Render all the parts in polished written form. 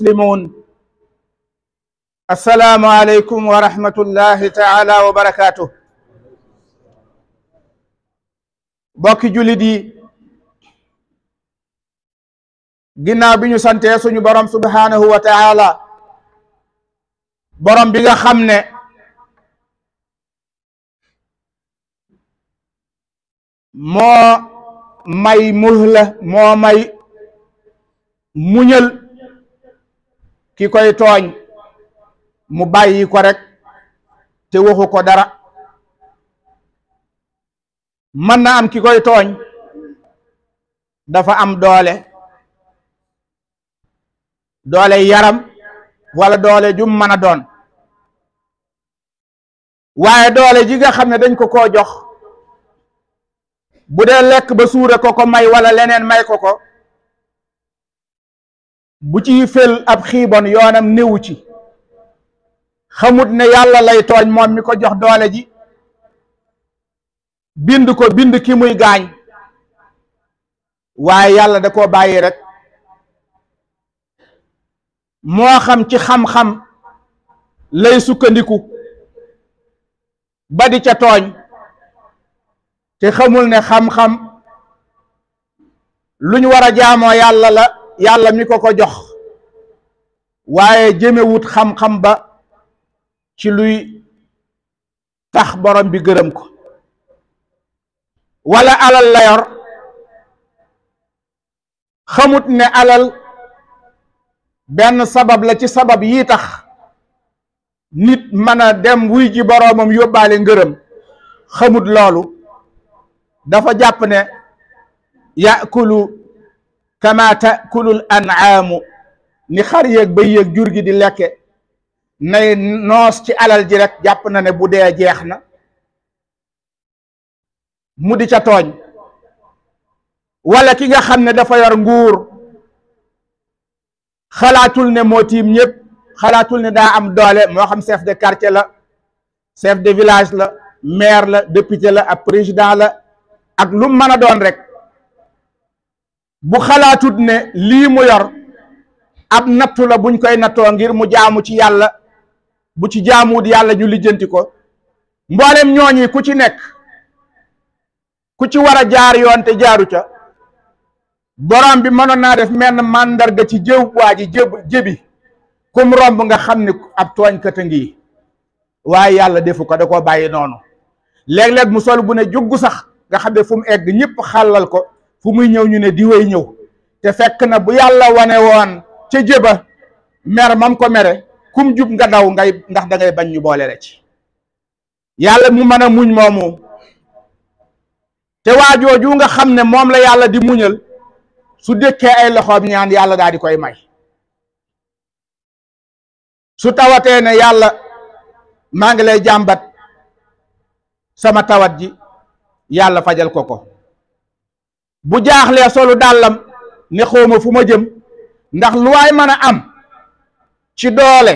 مسلمون السلام عليكم ورحمة الله تعالى وبركاته bokki jullit yi ginnaaw bi ñu santee suñu borom subhanahu wa taala borom bi nga xam ne moo may muhla moo may muñal ki koy tooñ mu bàyyi ko rek te waxu ko dara mën na am ki koy tooñ dafa am doole yaram wala doole jum mën a doon waaye doole ji nga xam ne dañ ko koo jox bu dee lekk ba suure ko may wala leneen may ko bu ci fel ab xiibon yoonam néewu ci xamut ne yàlla lay tooñ moom mi ko jox doole ji bind ki muy gaañ waaye yàlla da koo bàyyi rek moo xam ci xam-xam lay sukkandiku ba di ca tooñ te xamul ne xam-xam lu ñu war a jaamoo yàlla la yàlla mi ko jox waaye jëmewut xam-xam ba ci luy tax borom bi gërëm ko wala alal la yor xamut ne alal benn sabab la ci sabab yi tax nit mën a dem wuy ji boroomam yóbbaale ngërëm xamut loolu dafa jàpp ne yakulu kama takulul an'aamu ni xar yéeg ba yéeg jur gi di lekke nay noos ci alal ji rek jàpp na ne bu dee jeex na mu di ca tooñ wala ki nga xam ne dafa yor nguur xalaatul ne moo tiim ñëpp xalaatul ne daa am doole moo xam chef de quartier la chef de village la maire la député la ak président la ak lu mën a doon rek bu xalaatut ne lii mu yor ab nattu la buñ koy nattoo ngir mu jaamu ci yàlla bu ci jaamuwut yàlla ñu lijjanti ko mboolem ñooñi ku ci nekk ku ci war a jaar yoon te jaaru ca borom bi mënoon naa def menn màndarga ci jëw waa ji jëbi kum romb nga xam ne ab tooñkat a ngi waaye yàlla defu ko da koo bàyyi noonu léeg-léeg mu sol bu ne juggu sax nga xam ne fu mu egg ñëpp xàllal ko fu muy ñëw ñu ne di way ñëw te fekk na bu yàlla wane woon ca jëba mer mam ko mere kum jub nga daw ndax da ngay bañ ñu boole rek yàlla mu mën a muñ moomu te waajooju nga xam ne moom la yàlla di muñal su dëkkee ay loxoom ñaan yàlla daal di koy may su tawatee ne yàlla maa ngi lay jàmbat sama tawat ji yàlla fajal ko bu jaaxlee solu dàllam ne xawma fu ma jëm ndax lu waay mën a am ci doole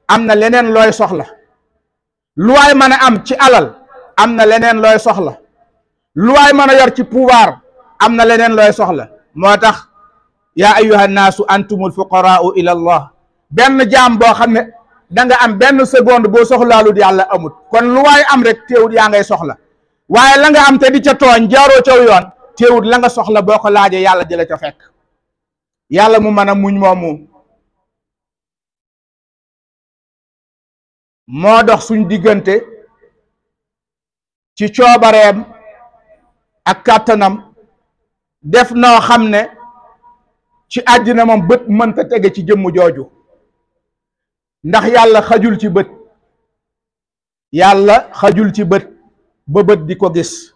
am na leneen looy soxla lu waay mën a am ci alal am na leneen looy soxla lu waay mën a yor ci pouvoir am na leneen looy soxla moo tax yaa ayyuha nnaasu antumul fuqaraau ila allah benn jaam boo xam ne da nga am benn seconde boo soxlaalut yàlla amut kon lu waay am rek teewut yaa ngay soxla waaye la nga am te di ca tooñ jaaroo caw yoon teewut la nga soxla boo ko laajee yàlla di la ca fekk yàlla mu mën a muñ moomu moo dox suñ diggante ci coobareem ak kàttanam def noo xam ne ci àddina moom bët mënta tege ci jëmm jooju ndax yàlla xajul ci bët ba bët di ko gis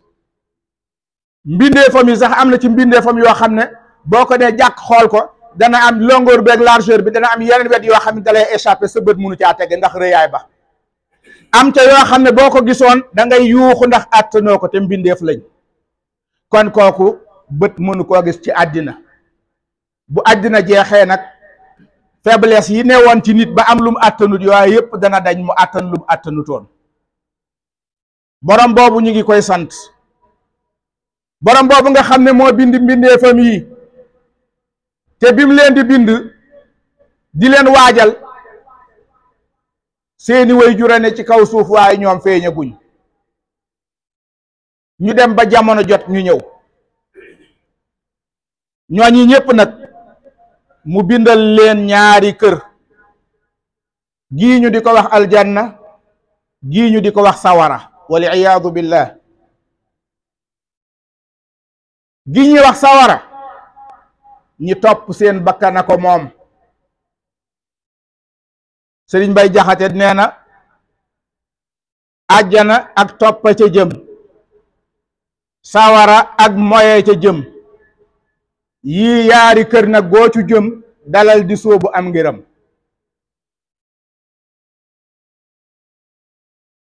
mbindeefam yi sax am na ci mbindeefam yoo xam ne boo ko dee jàkk xool ko dana am longueur bi ak largeur bi dana am yeneen wet yoo xam ne dalay échappé sa bët mënu caa tege ndax rëyaay ba am ca yoo xam ne boo ko gisoon da ngay yuuxu ndax àttanoo ko te mbindeef lañ kon kooku bët mënu koo gis ci àddina bu àddina jeexee nag faiblesse yi newoon ci nit ba am lum àttanut yooyu yépp dana dañ mu àttan lum àttanutoon borom boobu ñu ngi koy sant borom boobu nga xam ne moo bind mbindeefam yi te bim leen di bind di leen waajal seeni way jurane ci kaw suuf waaye ñoom feeñaguñ ñu dem ba jamono jot ñu ñëw ñooñi ñépp nag mu bindal leen ñaari kër gii ñu di ko wax aljanna gii ñu di ko wax sawara wal iyaadu billah gi ñuy wax sawara ñi topp seen bakkana ko moom Sëriñ Bay Jaxate nee na àjjana ak toppa ca jëm sawara ak moye ca jëm yii yaari kër nag goocu jëm dalal di sóobu am ngiram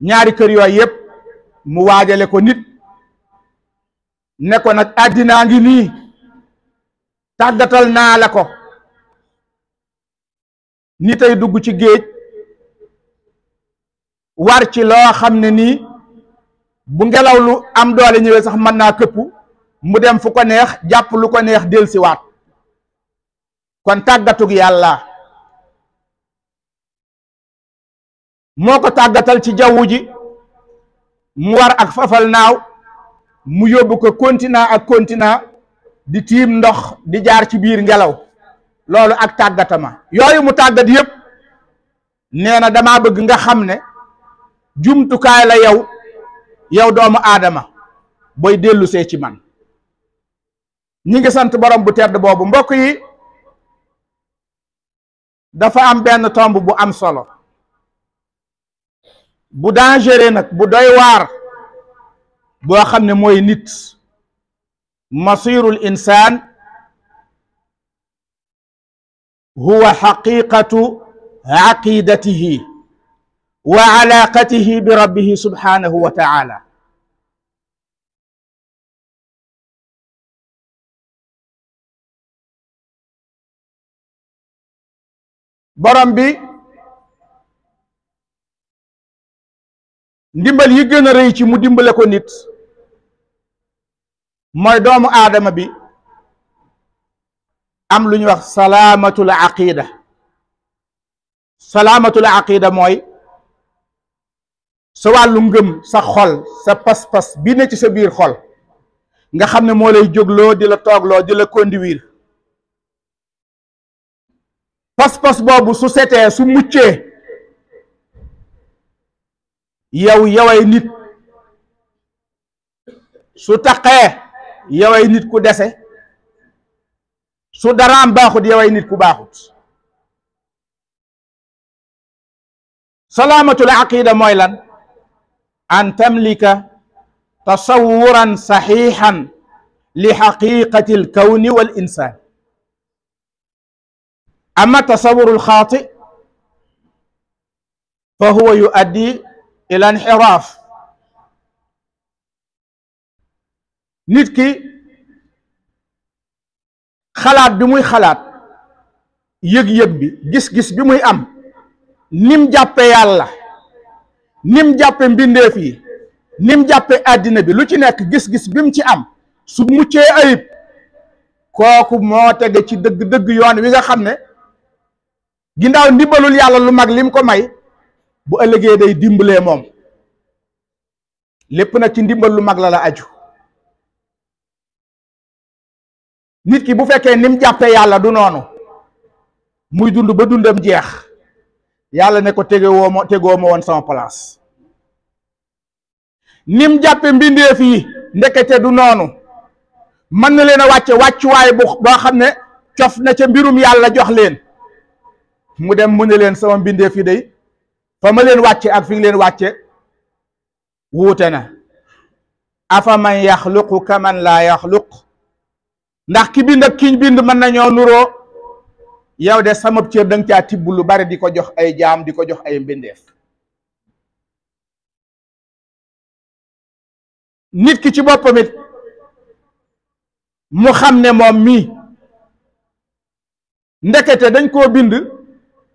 ñaari kër yooyu yépp mu waajale ko nit ne ko nag àddinaa ngi nii tàggatal naa la ko ni tey dugg ci géej war ci loo xam ne nii bu ngelaw lu am doole ñëwee sax mën naa këpp mu dem fu ko neex jàpp lu ko neex dellusiwaat kon tàggatug yàlla moo ko tàggatal ci jaww ji mu war ak fafal naaw mu yóbbu ko continent ak continent di tiim ndox di jaar ci biir ngelaw loolu ak tàggatama yooyu mu tàggat yépp nee na dama bëgg nga xam ne jumtukaay la yow doomu aadama booy dellusee ci man ñi ngi sant borom bu tedd boobu mbokk yi dafa am benn tomb bu am solo bu dangereux nag bu doy waar boo xam ne mooy nit masirul insaan huwa xaqiqatu aqidatihi wa alaqatihi bi rabbihi subhanahu wa taala borom bi ndimbal yi gën a rëy ci mu dimbale ko nit mooy doomu aadama bi am lu ñuy wax salaamatul aqida salaamatul aqida mooy sa wàllu ngëm sa xol sa pas-pas bi ne ci sa biir xol nga xam ne moo lay jógloo di la toogloo di la conduire pas-pas boobu su setee su muccee yoway nit su taqee yoway nit ku dese su daraam baaxut yoway nit ku baaxut salaamatul aqida mooy lan an tamlika tasawuran saxiixan li xaqiqati alkawni wal insaan amma tasawurul xaati fa huwa yuaddi ila inxiraaf nit ki xalaat bi muy xalaat yëg-yëg bi gis-gis bi muy am nim jàppe yàlla nim jàppe mbindeef yi nim jàppe àddina bi lu ci nekk gis-gis bi mu ci am su muccee ayib kooku moo tege ci dëgg-dëgg yoon wi nga xam ne ginnaaw ndimbalul yàlla lu mag lim ko may bu ëllëgee day dimbalee moom lépp nag ci ndimbal lu mag la aju nit ki bu fekkee nim jàppe yàlla du noonu muy dund ba dundam jeex yàlla ne ko tegoo ma woon sama place nim jàppe mbindeef yi ndekete du noonu mën na leen a wàcce wàccuwaay boo xam ne cof na ca mbirum yàlla jox leen mu dem mu ne leen sama mbindeef yi day fa ma leen wàcce ak fi leen wàcce wuute na afa man yaxluqu kaman laa yaxluq ndax ki bind ak kiñ bind mën nañoo nuroo yow de sama cër danga caa tibb lu bari di ko jox ay jaam di ko jox ay mbindeef nit ki ci boppam it mu xam ne moom mii ndekete dañ koo bind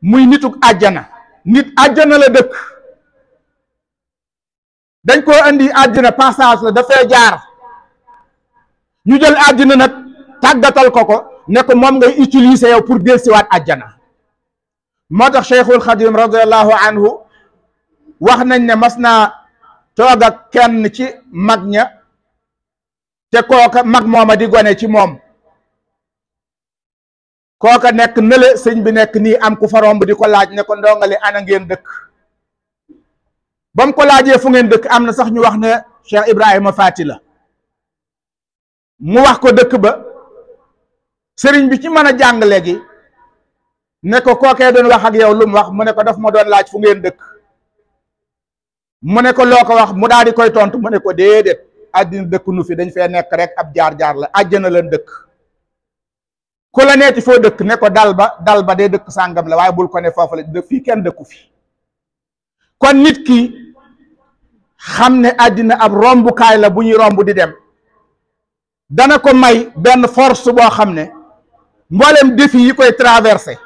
muy nituk àjjana nit àjjana la dëkk dañ koo andi àjjana passage la dafay jaar ñu jël àjjana nag tàggatal ko ne ko moom ngay utiliser yow pour dellusiwaat àjjana moo tax Cheikhul Xadim radiallahu anhu wax nañ ne mas naa toog ak kenn ci mag ña te kooka mag mooma di gone ci moom, kooka nekk nële sëñ bi nekk nii, am ku fa romb di ko laaj ne ko ndongali ana ngeen dëkk. ba mu ko laajee fu ngeen dëkk, am na sax ñu wax ne Cheikh Ibrahima Fati la, mu wax ko dëkk ba. sëriñ bi ci mën a jàngale gi ne ko kookee doon wax ak yow lu mu wax, mu ne ko daf ma doon laaj fu ngeen dëkk. mu ne ko loo ko wax, mu daal di koy tontu, mu ne ko déedéet, àddina dëkk nu fi, dañ fee nekk rek ab jaar-jaar la, àjjana leen dëkk. ku la neeti foo dëkk ne ko dal ba dee dëkk sàngam la, waaye bul ko ne foofu la, fii kenn dëkku fi. kon nit ki xam ne àddina ab rombukaay la bu ñuy romb di dem, dana ko may benn force boo xam ne mboolem défi yi koy traversé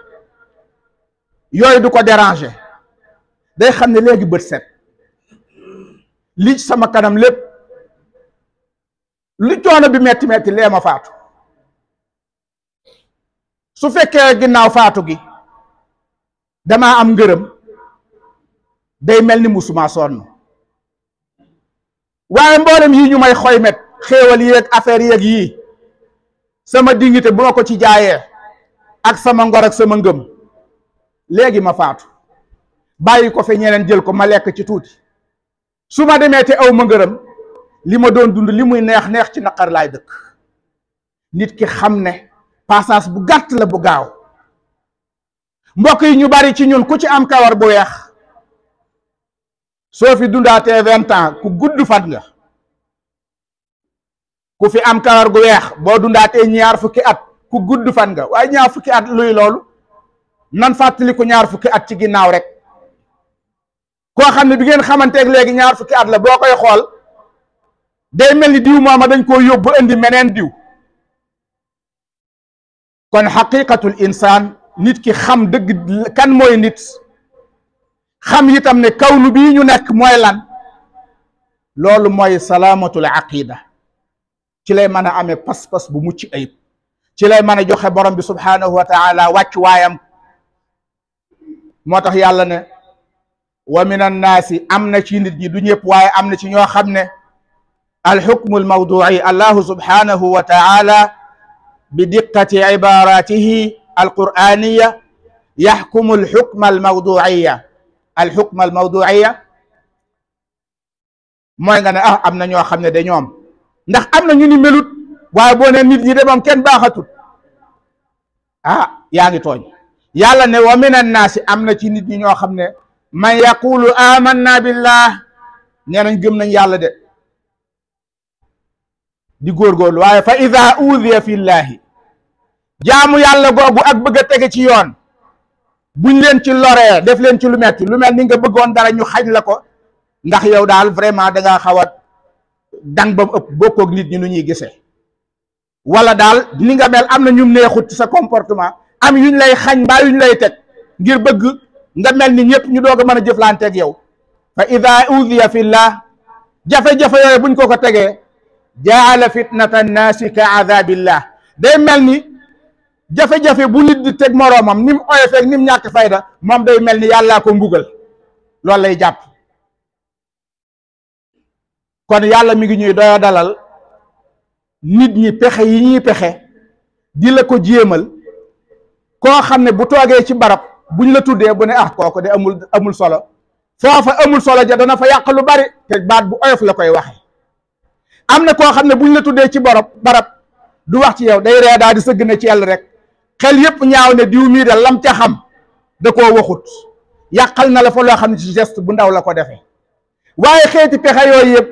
yooyu du ko déranger. day xam ne léegi bët set, li sama kanam lépp lu coono bi metti metti lee ma faatu. su fekkee ginnaaw faatu gi damaa am ngërëm, day mel ni musuma sonn. waaye mboolem yi ñu may xoymet, xéewal yéeg affaire yéeg yii, sama dignité bu ma ko ci jaayee ak sama ngor ak sama ngëm, léegi ma faatu bàyyi ko fi ñeneen jël ko, ma lekk ci tuuti. su ma demee te aw ma ngërëm, li ma doon dund li muy neex neex ci naqar laay dëkk. nit ki xam ne passage bu gàtt la bu gaaw. mbokk yi ñu bari ci ñun ku ci am kawar bu weex, soo fi dundaatee 20 ans ku gudd fan nga. ku fi am kawar gu weex boo dundaatee 20 fukki at ku gudd fan nga. waaye 20 fukki at luy loolu? nan fàttali ko 20 fukki at ci ginnaaw rek. koo xam ne bi ngeen xamanteeg léegi 20 fukki at la, boo koy xool day mel ni diw mooma dañ koo yóbbu indi meneen diw. kon xaqiqatul insaan, nit ki xam dëgg kan mooy nit, xam itam ne kawnu bii ñu nekk mooy lan. loolu mooy salaamatul aqida. ci lay mën a amee pas-pas bu mucc ayib, ci lay mën a joxe borom bi subhanahu wa taala wàcc waayam. moo tax yàlla ne wa min annaasi, am na ci nit ñi, du ñëpp waaye am na ci ñoo xam ne alxukmu almawduci, allahu subhanahu wa taala bi diqqati ibaratihi alquraniya yaxkumu alxukma almawduciya. alxukma almawduciya mooy nga ne am na ñoo xam ne de ñoom, ndax am na ñu ni melut, waaye boo ne nit ñi de moom kenn baaxatul, yaa ngi tooñ. yàlla ne wa min annaasi, am na ci nit ñi ñoo xam ne man yaqulu amanna billah, nee nañ gëm nañ yàlla de, di góorgóorlu, waaye fa ida udiya fillahi, jaamu yàlla googu ak bëgg a tege ci yoon, buñ leen ci loree, def leen ci lu metti, lu mel ni nga bëggoon dara ñu xaj la ko, ndax yow daal vraiment da ngaa xaw a dang ba mu ëpp, bokkoog nit ñi nu ñuy gisee, wala daal ni nga mel am na ñum neexut ci sa comportement, am yuñ lay xañ mbaa yuñ lay teg ngir bëgg nga mel ni ñëpp ñu doog a mën a jëflanteeg yow. fa ida udiya fillah, jafe-jafe yooyu buñ ko tegee, jaala fitnata annaasi ka adabillah, day mel ni jafe-jafe bu nit di teg moroomam, ni mu oyofeeg ni mu ñàkk fayda, moom day mel ni yàllaa ko mbugal. loolu lay jàpp. kon yàlla mi ngi ñuy doya dalal nit ñi pexe yi ñuy pexe di la ko jéemal. koo xam ne bu toogee ci barab buñ la tuddee bu ne kooku de amul solo, foofa amul solo ja dana fa yàq lu bari, te baat bu oyof la koy waxe. am na koo xam ne buñ la tuddee ci barab du wax ci yow, day ree daal di sëgg ne ci yàlla rek, xel yépp ñaaw ne diw mii de lam ca xam da koo waxut, yàqal na la fa loo xam ne ci geste bu ndaw la ko defee. waaye xeeti pexe yooyu yëpp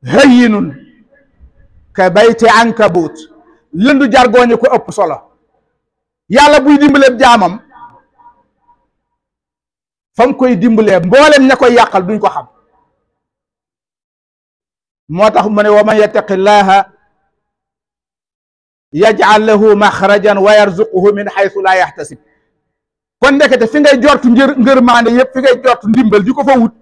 hayyinun ka bayti ankabut, lëndu jargooñu ko ëpp solo. yàlla buy dimbalee jaamam, fa mu koy dimbalee mboolem ña koy yàqal duñ ko xam. moo tax mu ne wa man yattaqi llaha yaj'al lahu maxrajan wa yarzuquhu min xaytu laa yaxtasib. kon ndekete fi ngay jortu ngërmaande yëpp, fi ngay jortu ndimbal di ko fa wut,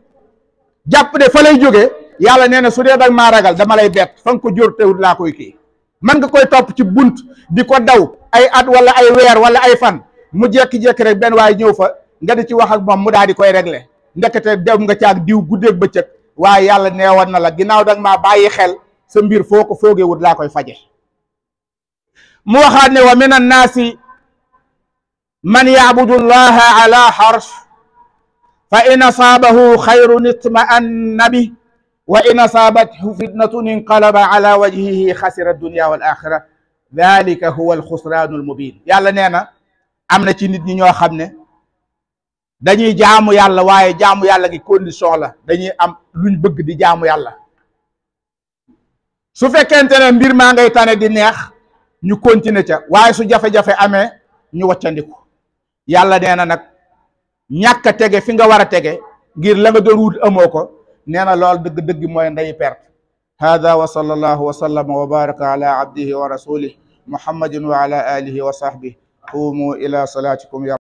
jàpp de fa lay jógee, yàlla nee na su dee dag maa ragal dama lay bett, fa nga ko jortewut laa koy kii. man nga koy topp ci bunt di ko daw ay at wala ay weer wala ay fan, mu jékki-jékki rek benn waay ñëw fa nga di ci wax ak moom mu daal di koy régler ndekete dem nga caag diw guddeeg bëccëg waaye yàlla neewoon na la ginnaaw danga maa bàyyi xel sa mbir foo ko foogewut laa koy faje mu waxaat ne wa min annaasi man yacbudu allaha ala xarsh fa in asaabahu xayrun itma'anna bi wa in asaabathu fitnatun inqalaba ala wajhihi xasira dunya wal axira dalika huwa alxusraanu almubin yàlla nee na am na ci nit ñi ñoo xam ne dañuy jaamu yàlla waaye jaamu yàlla gi condition la dañuy am luñ bëgg di jaamu yàlla su fekkente ne mbir maa ngay tane di neex ñu continuer ca waaye su jafe-jafe amee ñu waccandiku yàlla nee na nag ñàkk a tege fi nga war a tege ngir la nga doon wut amoo ko nee na lool dëgg-dëgg mooy nday perte hada wa sallallahu wa sallama wa baraka ala abdihi wa rasulih muhammadin wa ala alihi wa sahbihi qumu ila salatikum ya